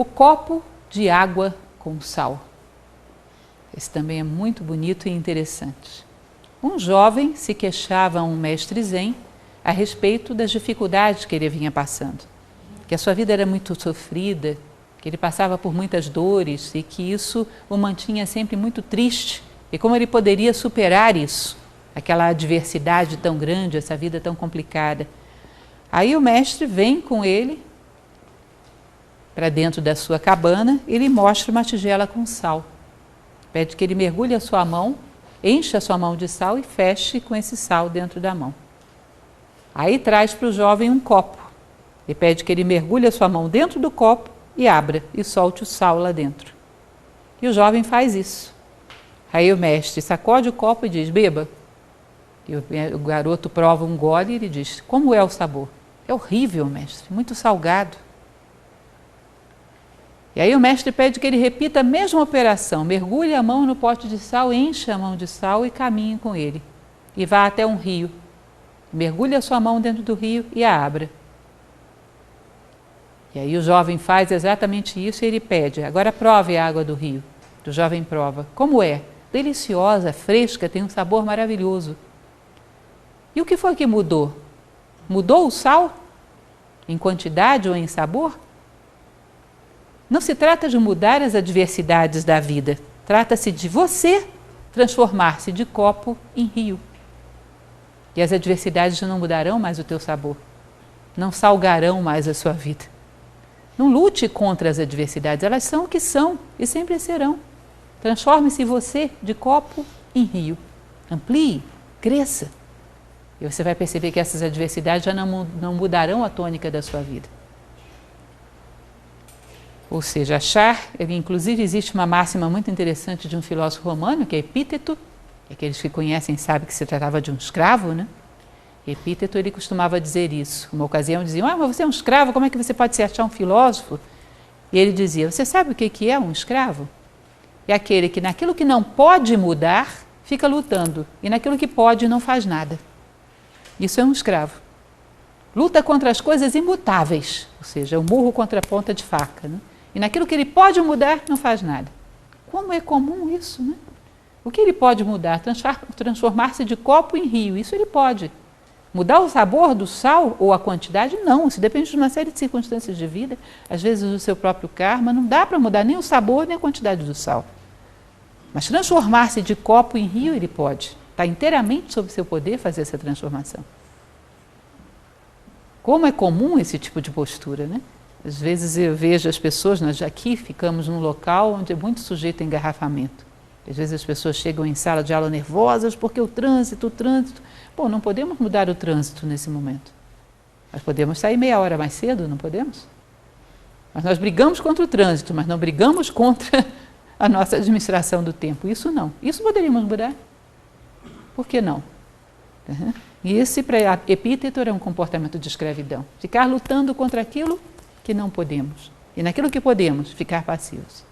O copo de água com sal. Esse também é muito bonito e interessante. Um jovem se queixava a um mestre zen a respeito das dificuldades que ele vinha passando, que a sua vida era muito sofrida, que ele passava por muitas dores e que isso o mantinha sempre muito triste, e como ele poderia superar isso, aquela adversidade tão grande, essa vida tão complicada. Aí o mestre vem com ele para dentro da sua cabana e lhe mostra uma tigela com sal. Pede que ele mergulhe a sua mão, encha a sua mão de sal e feche com esse sal dentro da mão. Aí traz para o jovem um copo e pede que ele mergulhe a sua mão dentro do copo e abra e solte o sal lá dentro. E o jovem faz isso. Aí o mestre sacode o copo e diz, beba. E o garoto prova um gole e ele diz, como é o sabor? É horrível, mestre, muito salgado. E aí o mestre pede que ele repita a mesma operação, mergulhe a mão no pote de sal, encha a mão de sal e caminhe com ele. E vá até um rio. Mergulhe a sua mão dentro do rio e a abra. E aí o jovem faz exatamente isso e ele pede, agora prove a água do rio. O jovem prova. Como é? Deliciosa, fresca, tem um sabor maravilhoso. E o que foi que mudou? Mudou o sal? Em quantidade ou em sabor? Não se trata de mudar as adversidades da vida, trata-se de você transformar-se de copo em rio. E as adversidades não mudarão mais o teu sabor, não salgarão mais a sua vida. Não lute contra as adversidades, elas são o que são e sempre serão. Transforme-se você de copo em rio, amplie, cresça. E você vai perceber que essas adversidades já não mudarão a tônica da sua vida. Ou seja, achar, inclusive existe uma máxima muito interessante de um filósofo romano, que é Epíteto, e aqueles que conhecem sabem que se tratava de um escravo, né? Epíteto, ele costumava dizer isso. Uma ocasião diziam, mas você é um escravo, como é que você pode se achar um filósofo? E ele dizia, você sabe o que é um escravo? É aquele que naquilo que não pode mudar, fica lutando, e naquilo que pode não faz nada. Isso é um escravo. Luta contra as coisas imutáveis, ou seja, o murro contra a ponta de faca, né? E naquilo que ele pode mudar, não faz nada. Como é comum isso, né? O que ele pode mudar? Transformar-se de copo em rio, isso ele pode. Mudar o sabor do sal ou a quantidade? Não, isso depende de uma série de circunstâncias de vida, às vezes do seu próprio karma, não dá para mudar nem o sabor nem a quantidade do sal. Mas transformar-se de copo em rio ele pode. Está inteiramente sob seu poder fazer essa transformação. Como é comum esse tipo de postura, né? Às vezes eu vejo as pessoas, nós aqui ficamos num local onde é muito sujeito a engarrafamento. Às vezes as pessoas chegam em sala de aula nervosas porque o trânsito... Bom, não podemos mudar o trânsito nesse momento. Nós podemos sair meia hora mais cedo, não podemos? Mas nós brigamos contra o trânsito, mas não brigamos contra a nossa administração do tempo. Isso não. Isso poderíamos mudar. Por que não? E esse, para Epíteto, era um comportamento de escravidão. Ficar lutando contra aquilo que não podemos. E naquilo que podemos, ficar passivos.